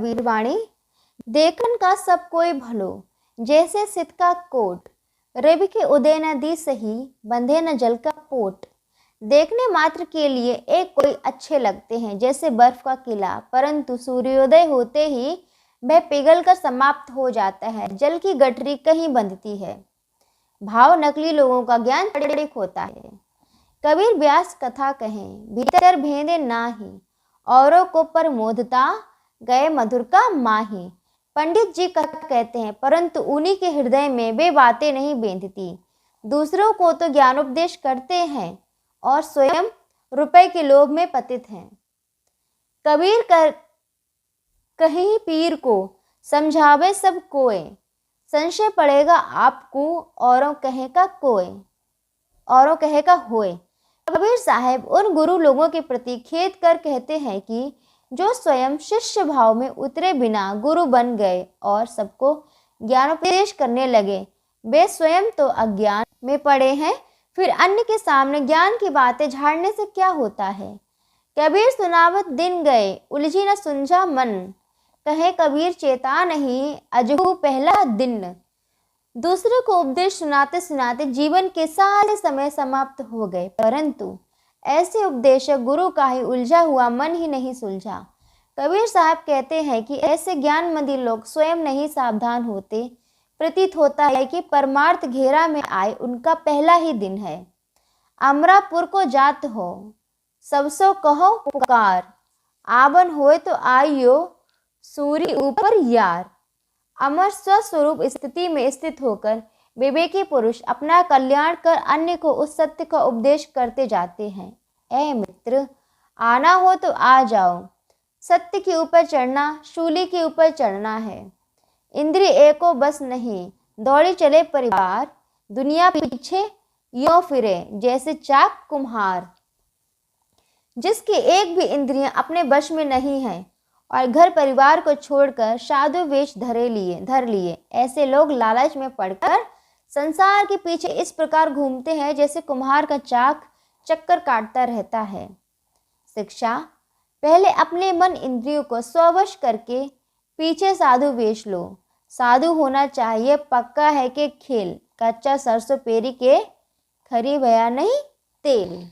कबीर वाणी। देखन का सब कोई भलो, जैसे सित का कोट। रवि के उदय न दी सही, बंधे न जल का पोट। देखने मात्र के लिए एक कोई अच्छे लगते हैं, जैसे बर्फ का किला, परंतु सूर्योदय होते ही वह पिघल कर समाप्त हो जाता है। जल की गठरी कहीं बंधती है। भाव नकली लोगों का ज्ञान क्षणिक होता है। कबीर व्यास कथा कहें, भीतर भेदे नाही, औरों को प्रमोदता, गए मधुर का माही। पंडित जी कथा कहते हैं, परंतु उन्हीं के हृदय में वे बातें नहीं बेंधती। दूसरों को तो ज्ञानोपदेश करते हैं और स्वयं रुपए के लोभ में पतित हैं। कबीर कहीं पीर को समझावे सब कोय, संशय पड़ेगा आपको औरों कहे का होए। कबीर साहब उन गुरु लोगों के प्रति खेद कर कहते हैं कि जो स्वयं शिष्य भाव में उतरे बिना गुरु बन गए और सबको ज्ञानोपदेश करने लगे, वे स्वयं तो अज्ञान में पड़े हैं, फिर अन्य के सामने ज्ञान की बातें झाड़ने से क्या होता है। कबीर सुनावत दिन गए, उलझी न सुलझा मन, कहे कबीर चेता नहीं, अजहू पहला दिन। दूसरे को उपदेश सुनाते सुनाते जीवन के सारे समय समाप्त हो गए, परंतु ऐसे उपदेशक गुरु का ही उलझा हुआ मन ही नहीं सुलझा। कबीर साहब कहते हैं कि ऐसे ज्ञानमंदी लोग स्वयं नहीं सावधान होते। प्रतीत होता है कि परमार्थ घेरा में आए उनका पहला ही दिन है। अमरापुर को जात हो, सबसो कहो पुकार, आवन होए तो आइयो, सूर्य ऊपर यार। अमर स्वस्वरूप स्थिति में स्थित होकर विवेकी पुरुष अपना कल्याण कर अन्य को उस सत्य का उपदेश करते जाते हैं। ऐ मित्र, आना हो तो आ जाओ, सत्य के ऊपर चढ़ना शूली के ऊपर चढ़ना है। इंद्रिय एको बस नहीं, दौड़ी चले परिवार, दुनिया पीछे यों फिरे जैसे चाक कुम्हार। जिसकी एक भी इंद्रियां अपने वश में नहीं है और घर परिवार को छोड़कर साधु वेश धर लिए, ऐसे लोग लालच में पड़कर संसार के पीछे इस प्रकार घूमते हैं जैसे कुम्हार का चाक चक्कर काटता रहता है। शिक्षा, पहले अपने मन इंद्रियों को स्ववश करके पीछे साधु वेश लो। साधु होना चाहिए पक्का है कि खेल, कच्चा सरसों पेरी के खरी भया नहीं तेल।